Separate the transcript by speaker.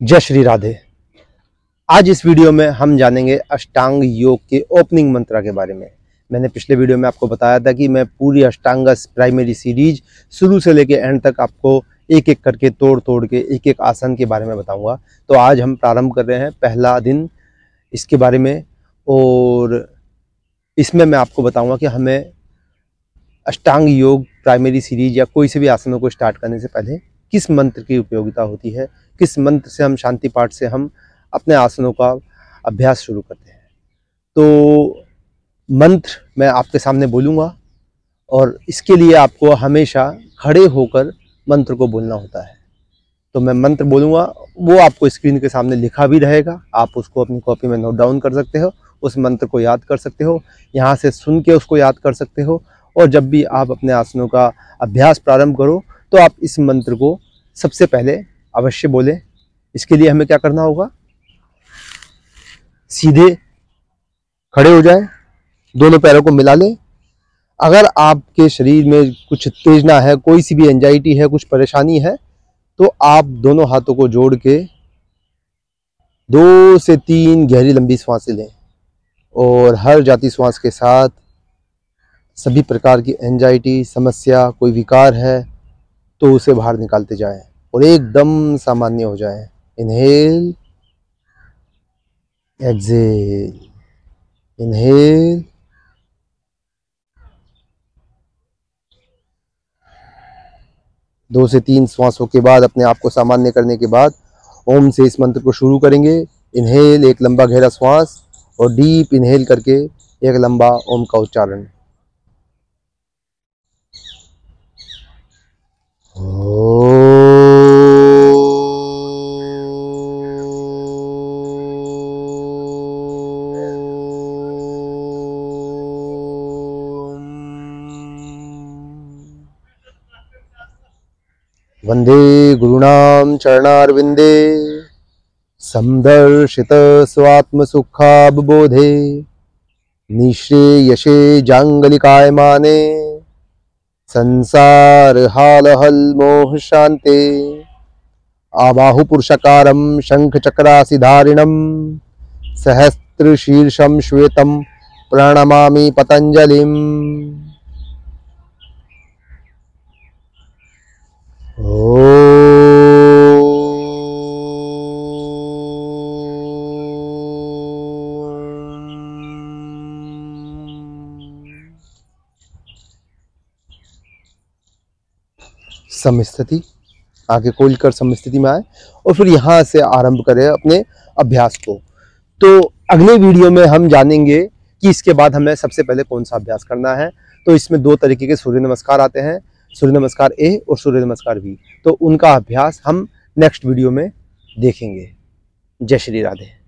Speaker 1: जय श्री राधे। आज इस वीडियो में हम जानेंगे अष्टांग योग के ओपनिंग मंत्रा के बारे में। मैंने पिछले वीडियो में आपको बताया था कि मैं पूरी अष्टांग प्राइमरी सीरीज शुरू से लेके एंड तक आपको एक एक करके तोड़ के एक एक आसन के बारे में बताऊंगा। तो आज हम प्रारंभ कर रहे हैं पहला दिन इसके बारे में, और इसमें मैं आपको बताऊंगा कि हमें अष्टांग योग प्राइमरी सीरीज या कोई से भी आसनों को स्टार्ट करने से पहले किस मंत्र की उपयोगिता होती है, किस मंत्र से हम शांति पाठ से हम अपने आसनों का अभ्यास शुरू करते हैं। तो मंत्र मैं आपके सामने बोलूँगा और इसके लिए आपको हमेशा खड़े होकर मंत्र को बोलना होता है। तो मैं मंत्र बोलूँगा, वो आपको स्क्रीन के सामने लिखा भी रहेगा, आप उसको अपनी कॉपी में नोट डाउन कर सकते हो, उस मंत्र को याद कर सकते हो, यहाँ से सुन के उसको याद कर सकते हो। और जब भी आप अपने आसनों का अभ्यास प्रारंभ करो तो आप इस मंत्र को सबसे पहले अवश्य बोलें। इसके लिए हमें क्या करना होगा, सीधे खड़े हो जाएं, दोनों पैरों को मिला लें। अगर आपके शरीर में कुछ उत्तेजना है, कोई सी भी एंजाइटी है, कुछ परेशानी है, तो आप दोनों हाथों को जोड़ के 2 से 3 गहरी लंबी सांसें लें और हर जाती सांस के साथ सभी प्रकार की एंजाइटी, समस्या, कोई विकार है तो उसे बाहर निकालते जाएं और एकदम सामान्य हो जाएं। इनहेल, एक्सहेल, इनहेल, दो से 3 श्वासों के बाद अपने आप को सामान्य करने के बाद ओम से इस मंत्र को शुरू करेंगे। इनहेल, एक लंबा गहरा श्वास और डीप इनहेल करके एक लंबा ओम का उच्चारण। वंदे गुरुणाम चरणारविंदे समदर्शित स्वात्मसुखावबोधे निःश्रेयसे जांगलिकायमाने संसार हाल हल मोह शांते आबाहु पुरुषकारं शंख चक्रासिधारिणं सहस्त्र शीर्षं श्वेतं प्रणमामि पतंजलिम्। समस्थिति, आगे खोलकर समस्थिति में आए और फिर यहाँ से आरंभ करें अपने अभ्यास को। तो अगले वीडियो में हम जानेंगे कि इसके बाद हमें सबसे पहले कौन सा अभ्यास करना है। तो इसमें 2 तरीके के सूर्य नमस्कार आते हैं, सूर्य नमस्कार ए और सूर्य नमस्कार बी। तो उनका अभ्यास हम नेक्स्ट वीडियो में देखेंगे। जय श्री राधे।